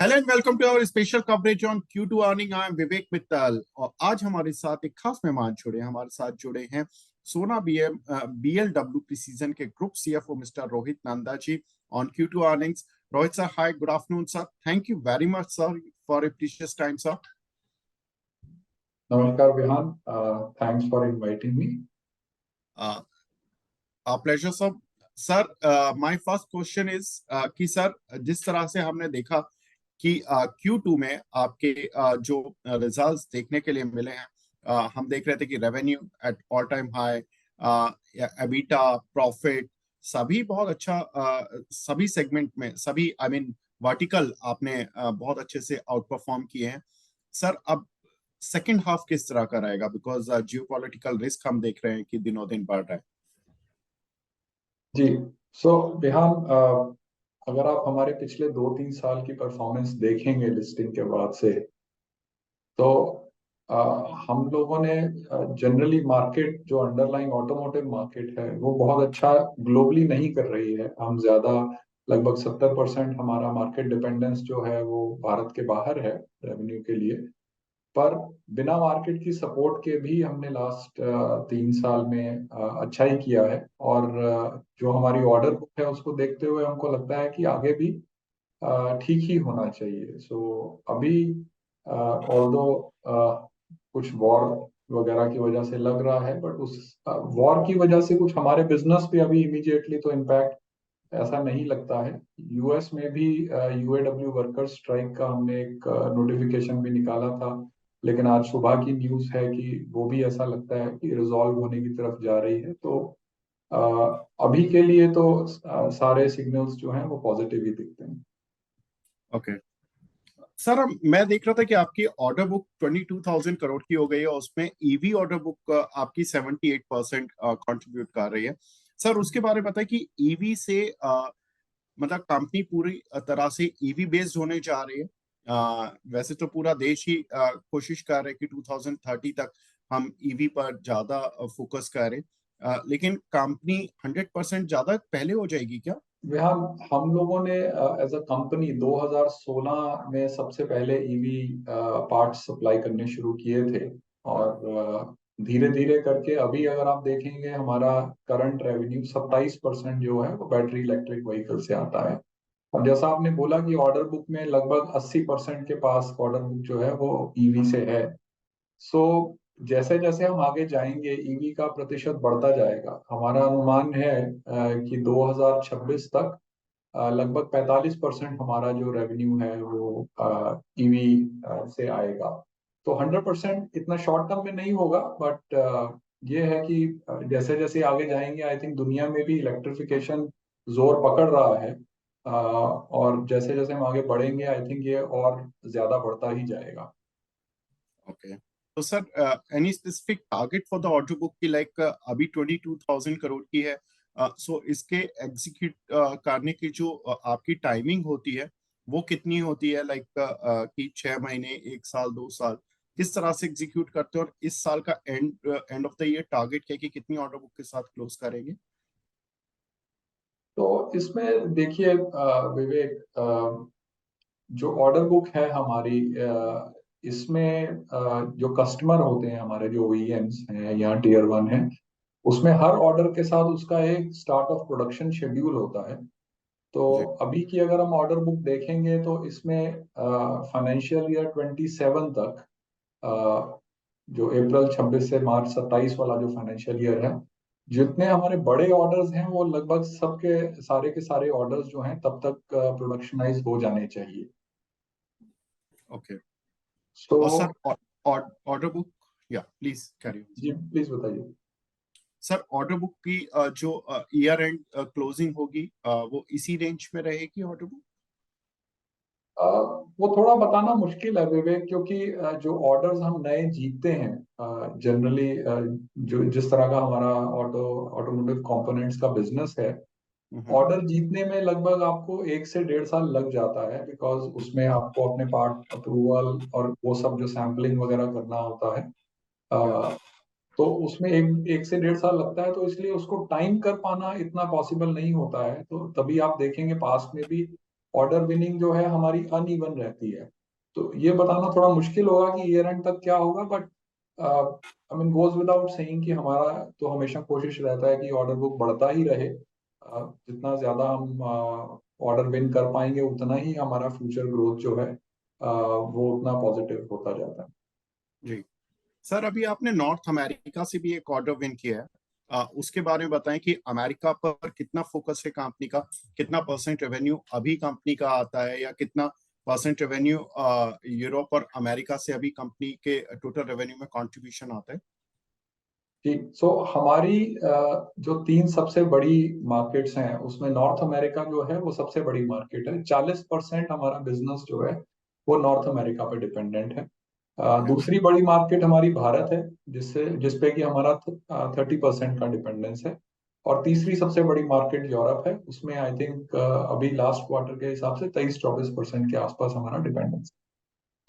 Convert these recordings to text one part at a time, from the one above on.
Hello and welcome to our special coverage on Q2 earning. I am Vivek Mittal और आज हमारे साथ एक खास मेहमान हमारे साथ जुड़े हैं सोना BLW प्रीसीजन के group CFO mister Rohit Nanda ji on Q2 earnings. Rohit sir, hi, good afternoon sir. Thank you very much sir for your precious time sir. नमस्कार Vihan, thanks for inviting me. Pleasure sir. Sir, my first question is कि sir, जिस तरह से हमने देखा कि Q2 में आपके जो रिजल्ट्स देखने के लिए मिले हैं, हम देख रहे थे कि revenue at all time high, EBITDA, profit सभी बहुत अच्छा, सभी सेगमेंट में, सभी आई मीन वर्टिकल आपने बहुत अच्छे से आउट परफॉर्म किए हैं। सर, अब सेकंड हाफ किस तरह का रहेगा, बिकॉज जियोपॉलिटिकल रिस्क हम देख रहे हैं कि दिनों दिन बढ़ रहा है। जी, सो विहान, अगर आप हमारे पिछले 2-3 साल की परफॉर्मेंस देखेंगे लिस्टिंग के बाद से, तो हम लोगों ने जनरली मार्केट, जो अंडरलाइंग ऑटोमोटिव मार्केट है, वो बहुत अच्छा ग्लोबली नहीं कर रही है। हम ज्यादा, लगभग 70% हमारा मार्केट डिपेंडेंस जो है वो भारत के बाहर है रेवेन्यू के लिए। पर बिना मार्केट की सपोर्ट के भी हमने लास्ट 3 साल में अच्छा ही किया है। और जो हमारी ऑर्डर बुक है उसको देखते हुए हमको लगता है कि आगे भी ठीक ही होना चाहिए। सो अभी ऑल्दो कुछ वॉर वगैरह की वजह से लग रहा है, बट उस वॉर की वजह से कुछ हमारे बिजनेस पे अभी इमीडिएटली तो इम्पैक्ट ऐसा नहीं लगता है। यूएस में भी UAW वर्कर्स स्ट्राइक का हमने एक नोटिफिकेशन भी निकाला था, लेकिन आज सुबह की न्यूज़ है कि वो भी ऐसा लगता है कि रिजॉल्व होने की तरफ जा रही है। तो अ, अभी के लिए तो सारे सिग्नल्स जो हैं वो पॉजिटिव ही दिखते हैं। ओके सर, मैं देख रहा था कि आपकी ऑर्डर बुक 22,000 करोड़ की हो गई है और उसमें ईवी ऑर्डर बुक आपकी 78% कंट्रीब्यूट कर रही है। सर, उसके बारे में बताएं कि ईवी से मतलब कंपनी पूरी तरह से ईवी बेस्ड होने जा रही है। वैसे तो पूरा देश ही कोशिश कर रहे हैं कि 2030 तक हम ईवी पर ज्यादा फोकस करें, लेकिन कंपनी 100% ज्यादा पहले हो जाएगी क्या? हम लोगों ने एज अ कंपनी 2016 में सबसे पहले ईवी पार्ट्स सप्लाई करने शुरू किए थे। और धीरे धीरे करके अभी अगर आप देखेंगे, हमारा करंट रेवेन्यू 27% जो है वो बैटरी इलेक्ट्रिक व्हीकल से आता है। और जैसा आपने बोला कि ऑर्डर बुक में लगभग 80% के पास ऑर्डर बुक जो है वो ईवी से है। सो जैसे जैसे हम आगे जाएंगे ईवी का प्रतिशत बढ़ता जाएगा। हमारा अनुमान है कि 2026 तक लगभग 45% हमारा जो रेवेन्यू है वो ईवी से आएगा। तो 100% इतना शॉर्ट टर्म में नहीं होगा, बट ये है कि जैसे जैसे आगे जाएंगे, आई थिंक दुनिया में भी इलेक्ट्रिफिकेशन जोर पकड़ रहा है। और जैसे जैसे हम आगे बढ़ेंगे, आई थिंक ये और ज्यादा बढ़ता ही जाएगा। ओके, तो sir, any specific target for the order book की, लाइक अभी 22,000 करोड़ की है, सो इसके एग्जीक्यूट करने की जो आपकी टाइमिंग होती है वो कितनी होती है, लाइक कि 6 महीने, 1 साल, 2 साल, किस तरह से एग्जीक्यूट करते हो? और इस साल का end of the year target क्या है कि कितनी ऑर्डर बुक के साथ क्लोज करेंगे? तो इसमें देखिए विवेक, जो ऑर्डर बुक है हमारी, इसमें जो कस्टमर होते हैं हमारे, जो OEMs हैं या Tier 1 हैं, उसमें हर ऑर्डर के साथ उसका एक स्टार्ट ऑफ प्रोडक्शन शेड्यूल होता है। तो जी। अभी की अगर हम ऑर्डर बुक देखेंगे तो इसमें फाइनेंशियल ईयर 27 तक, जो अप्रैल 26 से मार्च 27 वाला जो फाइनेंशियल ईयर है, जितने हमारे बड़े ऑर्डर्स हैं वो लगभग सबके सारे के सारे ऑर्डर्स जो हैं तब तक प्रोडक्शनाइज हो जाने चाहिए। ओके। तो और सर, ऑर्डर बुक, या प्लीज कैरी। जी, प्लीज बताइए। सर, ऑर्डर बुक की जो ईयर एंड क्लोजिंग होगी, वो इसी रेंज में रहेगी ऑर्डर बुक? वो थोड़ा बताना मुश्किल है विवेक, क्योंकि जो ऑर्डर्स हम नए जीतते हैं जनरली, जो जिस तरह का हमारा ऑटोमोटिव कंपोनेंट्स का बिजनेस है, हम्म। ऑर्डर जीतने में लगभग आपको 1 से 1.5 साल लग जाता है। बिकॉज उसमें आपको अपने पार्ट अप्रूवल और वो सब जो सैम्पलिंग वगैरह करना होता है, या। अ, तो उसमें एक से 1.5 साल लगता है। तो इसलिए उसको टाइम कर पाना इतना पॉसिबल नहीं होता है। तो तभी आप देखेंगे पास्ट में भी ऑर्डर विनिंग जो है हमारी अनइवन रहती है। तो ये बताना थोड़ा मुश्किल होगा कि ईयर एंड तक क्या होगा, but I mean goes without saying कि हमारा तो हमेशा कोशिश रहता है कि ऑर्डर बुक बढ़ता ही रहे। जितना ज्यादा हम ऑर्डर विन कर पाएंगे उतना ही हमारा फ्यूचर ग्रोथ जो है वो उतना पॉजिटिव होता जाता है। जी सर, अभी आपने नॉर्थ अमेरिका से भी एक ऑर्डर विन किया है। उसके बारे में बताएं कि अमेरिका पर कितना फोकस है कंपनी का, कितना परसेंट रेवेन्यू अभी कंपनी का आता है, या कितना परसेंट रेवेन्यू यूरोप और अमेरिका से अभी कंपनी के टोटल रेवेन्यू में कंट्रीब्यूशन आता है। ठीक, सो हमारी जो तीन सबसे बड़ी मार्केट्स हैं उसमें नॉर्थ अमेरिका जो है वो सबसे बड़ी मार्केट है। 40% हमारा बिजनेस जो है वो नॉर्थ अमेरिका पे डिपेंडेंट है। ओके। दूसरी बड़ी मार्केट हमारी भारत है, जिसपे कि हमारा 30% का डिपेंडेंस है। और तीसरी सबसे बड़ी मार्केट यूरोप है, उसमें आई थिंक अभी लास्ट क्वार्टर के हिसाब से 23-24% के आसपास हमारा डिपेंडेंस।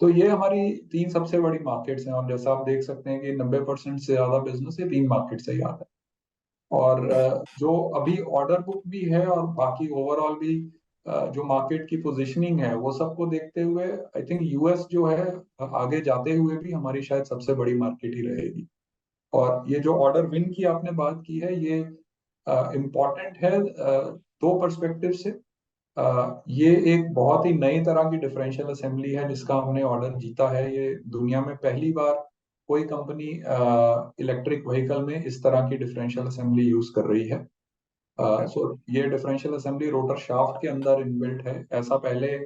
तो ये हमारी तीन सबसे बड़ी मार्केट्स हैं, और जैसा आप देख सकते हैं कि 90% से ज्यादा बिजनेस ये तीन मार्केट से ही आता है। और जो अभी ऑर्डर बुक भी है और बाकी ओवरऑल भी जो मार्केट की पोजीशनिंग है वो सबको देखते हुए आई थिंक यूएस जो है आगे जाते हुए भी हमारी शायद सबसे बड़ी मार्केट ही रहेगी। और ये जो ऑर्डर विन की आपने बात की है ये इम्पॉर्टेंट है दो पर्सपेक्टिव से। ये एक बहुत ही नई तरह की डिफरेंशियल असेंबली है जिसका हमने ऑर्डर जीता है। ये दुनिया में पहली बार कोई कंपनी इलेक्ट्रिक व्हीकल में इस तरह की डिफरेंशियल असेंबली यूज कर रही है। ओके। सो ये डिफरेंशियल असेंबली रोटर शाफ्ट के अंदर इनबिल्ट है, ऐसा पहले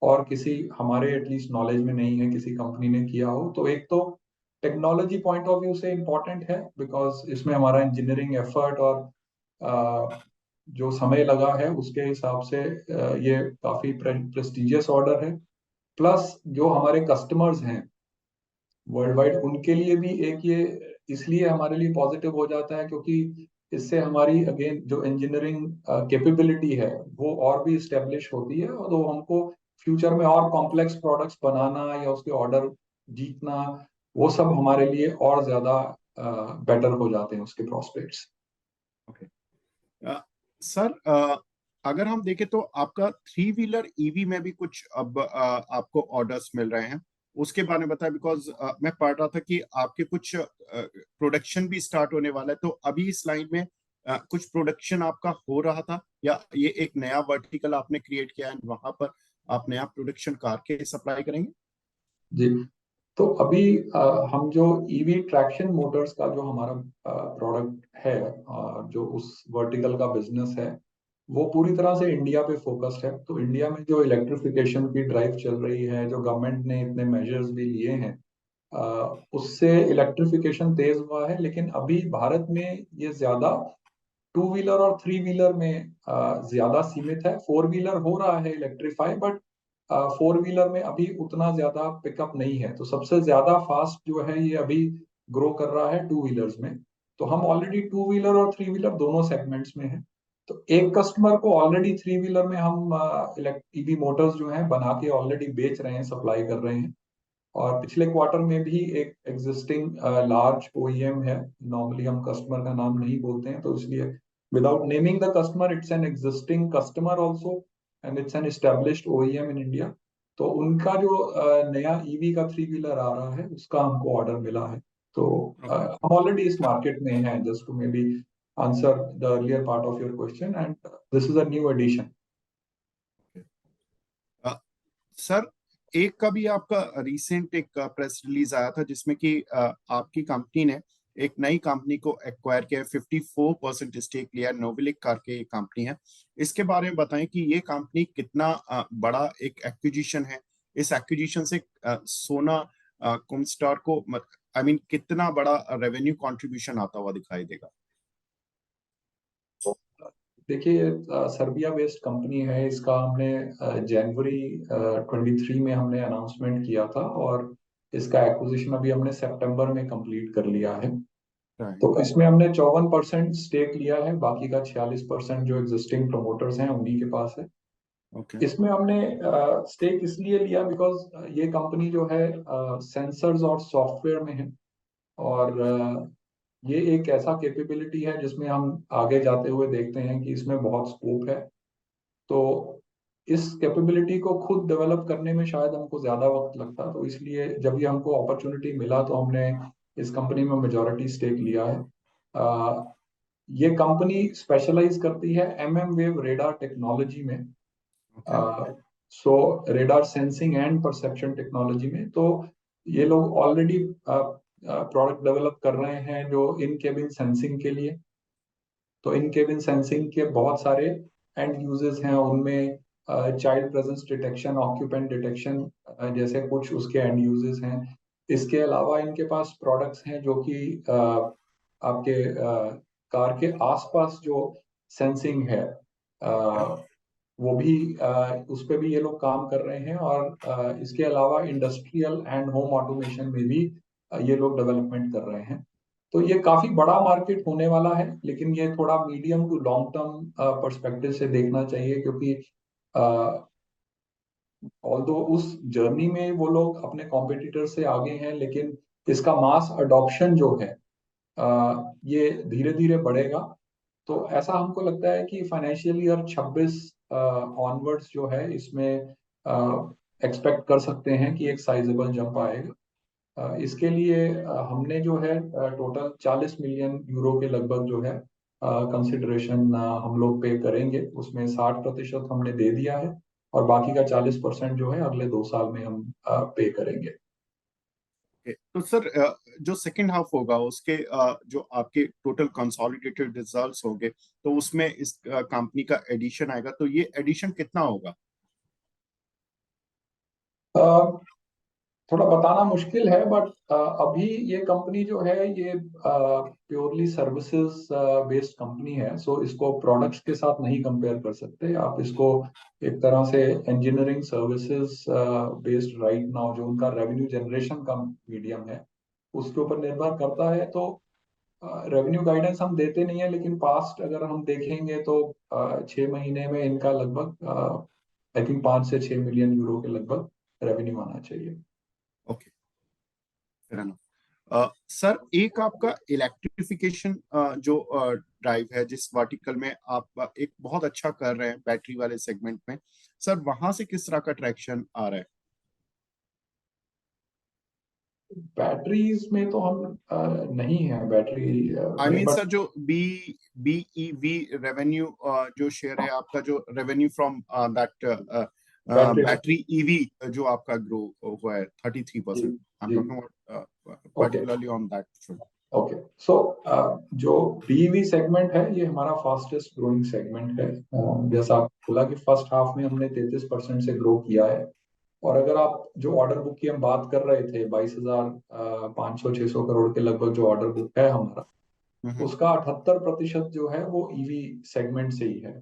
और किसी हमारे एटलीस्ट नॉलेज में नहीं है किसी कंपनी ने किया हो। तो एक तो टेक्नोलॉजी पॉइंट ऑफ व्यू से इम्पोर्टेंट है बिकॉज इसमें हमारा इंजीनियरिंग एफर्ट और जो समय लगा है उसके हिसाब से ये काफी प्रेस्टिजियस ऑर्डर है। प्लस जो हमारे कस्टमर्स हैं वर्ल्ड वाइड उनके लिए भी एक ये इसलिए हमारे लिए पॉजिटिव हो जाता है क्योंकि इससे हमारी अगेन जो इंजीनियरिंग कैपेबिलिटी है वो और भी स्टेब्लिश होती है, और तो हमको फ्यूचर में और कॉम्प्लेक्स प्रोडक्ट्स बनाना या उसके ऑर्डर जीतना वो सब हमारे लिए और ज्यादा बेटर हो जाते हैं उसके प्रोस्पेक्ट्स। ओके। सर, अगर हम देखें तो आपका थ्री व्हीलर ईवी में भी कुछ अब आपको ऑर्डर्स मिल रहे हैं। उसके बारे में बताएं, बिकॉज मैं पढ़ रहा था कि आपके कुछ प्रोडक्शन भी स्टार्ट होने वाला है। तो अभी इस लाइन में कुछ प्रोडक्शन आपका हो रहा था, या ये एक नया वर्टिकल आपने क्रिएट किया है, वहां पर आप नया प्रोडक्शन कार के सप्लाई करेंगे? जी, तो अभी हम जो ईवी ट्रैक्शन मोटर्स का जो हमारा प्रोडक्ट है जो उस वर्टिकल का बिजनेस है वो पूरी तरह से इंडिया पे फोकस्ड है। तो इंडिया में जो इलेक्ट्रिफिकेशन की ड्राइव चल रही है, जो गवर्नमेंट ने इतने मेजर्स भी लिए हैं उससे इलेक्ट्रिफिकेशन तेज हुआ है। लेकिन अभी भारत में ये ज्यादा टू व्हीलर और थ्री व्हीलर में ज्यादा सीमित है। फोर व्हीलर हो रहा है इलेक्ट्रीफाई, बट फोर व्हीलर में अभी उतना ज्यादा पिकअप नहीं है। तो सबसे ज्यादा फास्ट जो है ये अभी ग्रो कर रहा है टू व्हीलर्स में। तो हम ऑलरेडी टू व्हीलर और थ्री व्हीलर दोनों सेगमेंट्स में हैं। तो एक कस्टमर को ऑलरेडी थ्री व्हीलर में हम ईवी मोटर्स जो हैं बना के ऑलरेडी बेच रहे हैं, सप्लाई कर रहे हैं। और पिछले क्वार्टर में भी एक एग्जिस्टिंग लार्ज ओईएम है, नॉर्मली हम कस्टमर का नाम नहीं बोलते हैं तो इसलिए without naming the customer, it's an existing customer also and it's an established OEM in India. तो उनका जो नया ईवी का थ्री व्हीलर आ रहा है उसका हमको ऑर्डर मिला है। तो ओके। हम ऑलरेडी इस मार्केट में हैं, just to maybe answer the earlier part of your question, and this is a new edition. Sir, एक का भी आपका रिसेंट एक प्रेस रिलीज आया था जिसमें कि आपकी कंपनी ने एक नई कंपनी को एक्वायर किया, 54% स्टेक लिया, नोबिलिक करके एक कंपनी है। इसके बारे में बताएं कि ये कंपनी कितना बड़ा एक एक्विजिशन है। इस एक्विजिशन से सोना कुमस्टार को आई मीन कितना बड़ा रेवेन्यू कंट्रीब्यूशन आता हुआ दिखाई देगा? देखिए, सर्बिया बेस्ड कंपनी है। इसका हमने जनवरी 23 में हमने अनाउंसमेंट किया था, और इसका एक्विजिशन अभी हमने सितंबर में कंप्लीट कर लिया है। राइट। तो इसमें हमने 54% स्टेक लिया है, बाकी का 46% जो एग्जिस्टिंग प्रमोटर्स हैं उन्हीं के पास है। ओके। इसमें हमने स्टेक इसलिए लिया बिकॉज ये कंपनी जो है सेंसर्स और सॉफ्टवेयर में है। और ये एक ऐसा कैपेबिलिटी है जिसमें हम आगे जाते हुए देखते हैं कि इसमें बहुत स्कोप है। तो इस कैपेबिलिटी को खुद डेवलप करने में शायद हमको ज्यादा वक्त लगता, तो इसलिए जब ये हमको अपॉर्चुनिटी मिला तो हमने इस कंपनी में मेजॉरिटी स्टेक लिया है। ये कंपनी स्पेशलाइज करती है वेव रेडार टेक्नोलॉजी में, okay. So radar sensing and perception technology में। तो ये लोग ऑलरेडी प्रोडक्ट डेवलप कर रहे हैं जो इन केबिन सेंसिंग के लिए। तो इन केबिन सेंसिंग के बहुत सारे एंड यूजेस हैं, उनमें child presence detection, occupant detection जैसे कुछ उसके एंड यूजेस हैं। इसके अलावा इनके पास प्रोडक्ट्स हैं जो कि आपके कार के आसपास जो सेंसिंग है वो भी उस पे भी ये लोग काम कर रहे हैं। और इसके अलावा इंडस्ट्रियल एंड होम ऑटोमेशन में भी ये लोग डेवलपमेंट कर रहे हैं। तो ये काफी बड़ा मार्केट होने वाला है, लेकिन ये थोड़ा medium to long term perspective से देखना चाहिए, क्योंकि ऑल्दो उस जर्नी में वो लोग अपने कॉम्पिटिटर से आगे हैं, लेकिन इसका मास अडॉप्शन जो है ये धीरे धीरे बढ़ेगा। तो ऐसा हमको लगता है कि फाइनेंशियल ईयर 26 ऑनवर्ड्स जो है इसमें एक्सपेक्ट कर सकते हैं कि एक साइजेबल जंप आएगा। इसके लिए हमने जो है टोटल 40 मिलियन यूरो के लगभग जो है कंसिडरेशन हम लोग पे करेंगे। उसमें 60% हमने दे दिया है और बाकी का 40% जो है अगले 2 साल में हम पे करेंगे। तो सर जो सेकंड हाफ होगा उसके जो आपके टोटल कंसोलिडेटेड रिजल्ट्स होंगे तो उसमें इस कंपनी का एडिशन आएगा, तो ये एडिशन कितना होगा? थोड़ा बताना मुश्किल है, बट अभी ये कंपनी जो है ये प्योरली सर्विसेज बेस्ड कंपनी है। सो इसको प्रोडक्ट्स के साथ नहीं कंपेयर कर सकते आप इसको। एक तरह से engineering services based right now जो उनका रेवेन्यू जनरेशन का मीडियम है उसके ऊपर निर्भर करता है। तो रेवेन्यू गाइडेंस हम देते नहीं है, लेकिन पास्ट अगर हम देखेंगे तो 6 महीने में इनका लगभग आई थिंक 5 से 6 मिलियन यूरो के लगभग रेवेन्यू आना चाहिए। Okay, fair enough. सर एक आपका इलेक्ट्रिफिकेशन जो ड्राइव है जिस वर्टिकल में आप एक बहुत अच्छा कर रहे हैं बैटरी वाले सेगमेंट में, सर वहां से किस तरह का ट्रैक्शन आ रहा है? बैटरीज में तो हम नहीं है बैटरी आई में, मीन बट सर जो बीईवी रेवेन्यू जो शेयर है आपका, जो revenue from that battery. Battery EV जो आपका ग्रो हुआ है 33%, आई एम जी। Talking about okay. Particularly on that front. Okay. So जो बीवी सेगमेंट है ये हमारा फास्टेस्ट ग्रोइंग सेगमेंट है। ओके। जैसा आप बोला कि फर्स्ट हाफ में हमने 33% से ग्रो किया है। और अगर आप जो ऑर्डर बुक की हम बात कर रहे थे 22,500-600 करोड़ के लगभग जो ऑर्डर बुक है हमारा, उसका 78% जो है वो ईवी सेगमेंट से ही है।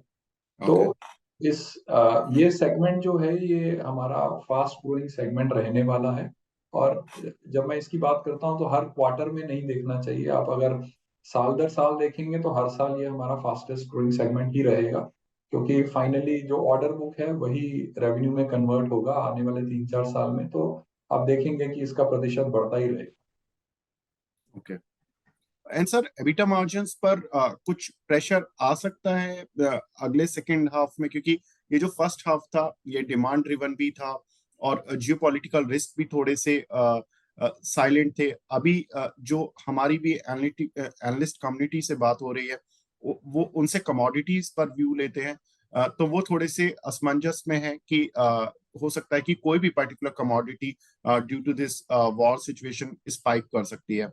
तो ओके। इस ये सेगमेंट जो है ये हमारा फास्ट ग्रोइंग सेगमेंट रहने वाला है। और जब मैं इसकी बात करता हूं तो हर क्वार्टर में नहीं देखना चाहिए, आप अगर साल दर साल देखेंगे तो हर साल ये हमारा फास्टेस्ट ग्रोइंग सेगमेंट ही रहेगा, क्योंकि फाइनली जो ऑर्डर बुक है वही रेवेन्यू में कन्वर्ट होगा आने वाले 3-4 साल में। तो आप देखेंगे कि इसका प्रतिशत बढ़ता ही रहेगा। Okay. And sir EBITDA margins पर कुछ प्रेशर आ सकता है अगले सेकेंड हाफ में, क्योंकि ये जो फर्स्ट हाफ था ये डिमांड ड्रिवन भी था और जियोपॉलिटिकल रिस्क भी थोड़े से साइलेंट थे। अभी जो हमारी भी एनालिस्ट कम्युनिटी से बात हो रही है वो उनसे कमोडिटीज पर व्यू लेते हैं, तो वो थोड़े से असमंजस में है कि हो सकता है कि कोई भी particular commodity due to this war situation spike कर सकती है।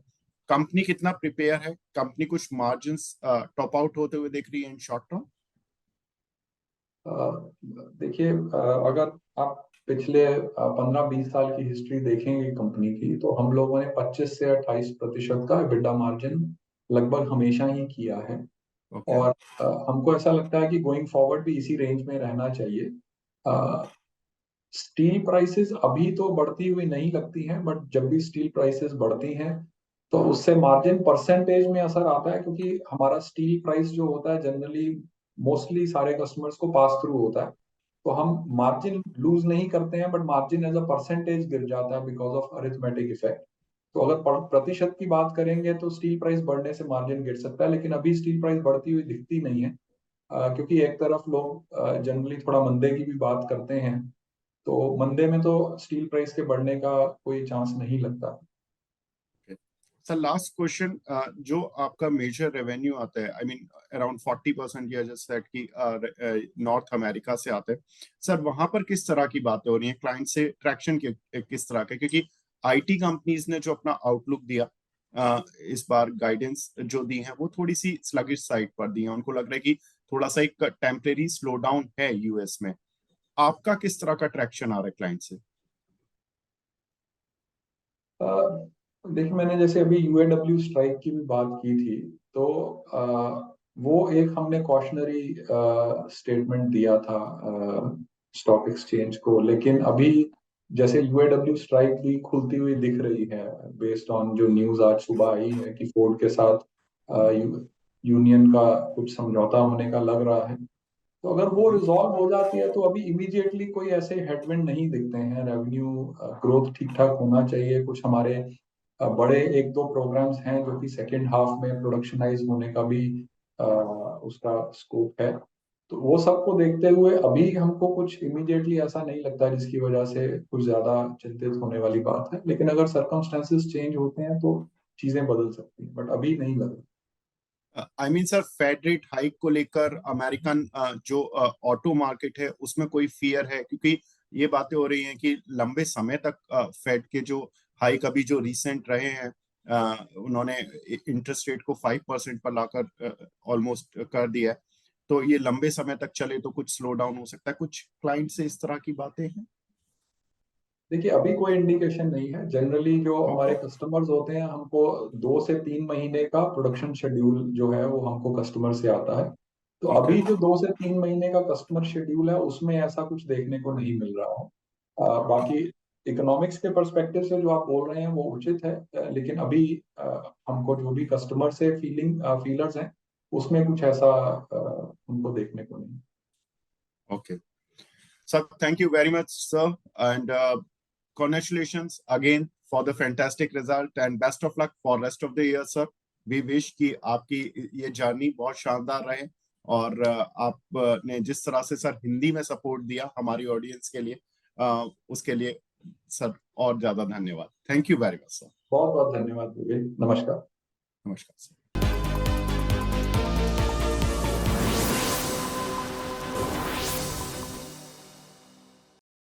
कंपनी कितना प्रिपेयर है? कंपनी कुछ मार्जिन्स टॉप आउट होते हुए देख रही है इन शॉर्ट टर्म? देखिए, अगर आप पिछले 15-20 साल की हिस्ट्री देखेंगे कंपनी की, तो हम लोगों ने 25 से 28% का EBITDA मार्जिन लगभग हमेशा ही किया है। ओके। और हमको ऐसा लगता है कि गोइंग फॉरवर्ड भी इसी रेंज में रहना चाहिए। स्टील प्राइसेस अभी तो बढ़ती हुई नहीं लगती हैं, बट जब भी स्टील प्राइसेस बढ़ती हैं तो उससे मार्जिन परसेंटेज में असर आता है, क्योंकि हमारा स्टील प्राइस जो होता है जनरली मोस्टली सारे कस्टमर्स को पास थ्रू होता है। तो हम मार्जिन लूज नहीं करते हैं, but margin as a percentage गिर जाता है बिकॉज ऑफ अरिथमेटिक इफेक्ट। तो अगर प्रतिशत की बात करेंगे तो स्टील प्राइस बढ़ने से मार्जिन गिर सकता है, लेकिन अभी स्टील प्राइस बढ़ती हुई दिखती नहीं है। क्योंकि एक तरफ लोग जनरली थोड़ा मंदे की भी बात करते हैं, तो मंदे में तो स्टील प्राइस के बढ़ने का कोई चांस नहीं लगता। सर लास्ट क्वेश्चन, जो आपका मेजर रेवेन्यू आता है, आई मीन अराउंड 40% या जस्ट दैट की नॉर्थ अमेरिका से आते हैं, सर वहां पर किस तरह की बातें हो रही हैं क्लाइंट से, ट्रैक्शन किस तरह के, क्योंकि आईटी कंपनीज ने जो अपना आउटलुक दिया इस बार, गाइडेंस जो दी है वो थोड़ी सी स्लगिश साइड पर दी है, उनको लग रहा है कि थोड़ा सा एक टेम्परेरी स्लो डाउन है यूएस में। आपका किस तरह का ट्रैक्शन आ रहा है क्लाइंट से? देखिए, मैंने जैसे अभी यूएडब्ल्यू स्ट्राइक की भी बात की थी, तो वो एक हमने कॉशनरी स्टेटमेंट दिया था स्टॉक एक्सचेंज को, लेकिन अभी जैसे यूएडब्ल्यू स्ट्राइक भी खुलती हुई दिख रही है, बेस्ड ऑन जो न्यूज आज सुबह आई है कि फोर्ड के साथ यूनियन का कुछ समझौता होने का लग रहा है। तो अगर वो रिजॉल्व हो जाती है तो अभी इमीडिएटली कोई ऐसे हेडविंड नहीं दिखते हैं। रेवेन्यू ग्रोथ ठीक ठाक होना चाहिए। कुछ हमारे बड़े एक दो प्रोग्राम्स हैं जो कि सेकेंड हाफ में प्रोडक्शनाइज होने का भी उसका स्कोप है। तो वो सबको देखते हुए अभी हमको कुछ इमीडिएटली ऐसा नहीं लगता जिसकी वजह से कुछ ज्यादा चिंतित होने वाली बात है, लेकिन अगर सर्कमस्टेंसेस चेंज होते हैं तो चीजें बदल सकती हैं, बट अभी नहीं लग रहा। I mean sir, fed rate hike को लेकर अमेरिकन जो ऑटो मार्केट है उसमें कोई फियर है? क्योंकि ये बातें हो रही हैं कि लंबे समय तक फेड के जो हाइक अभी जो रिसेंट रहे हैं, उन्होंने इंटरेस्ट रेट को 5% पर लाकर ऑलमोस्ट कर दिया है, तो ये लंबे समय तक चले तो कुछ स्लो डाउन हो सकता है। कुछ क्लाइंट से इस तरह की बातें हैं? देखिए, अभी कोई इंडिकेशन नहीं है। जनरली जो ओके। हमारे कस्टमर्स होते हैं, हमको 2 से 3 महीने का प्रोडक्शन शेड्यूल जो है वो हमको कस्टमर से आता है। तो ओके। अभी जो 2 से 3 महीने का कस्टमर शेड्यूल है उसमें ऐसा कुछ देखने को नहीं मिल रहा है। बाकी इकोनॉमिक्स के पर्सपेक्टिव से जो आप बोल रहे हैं वो उचित है, लेकिन अभी हमको जो भी कस्टमर से फीलर्स हैं उसमें कुछ ऐसा हमको देखने को नहीं। Okay sir, thank you very much, sir, and congratulations again for the fantastic result and best of luck for rest of the year, sir. We wish कि आपकी ये जर्नी बहुत शानदार रहे, और आपने जिस तरह से सर हिंदी में सपोर्ट दिया हमारी ऑडियंस के लिए, उसके लिए सर और ज्यादा धन्यवाद। Thank you very much sir. बहुत बहुत धन्यवाद। नमस्कार। नमस्कार सर।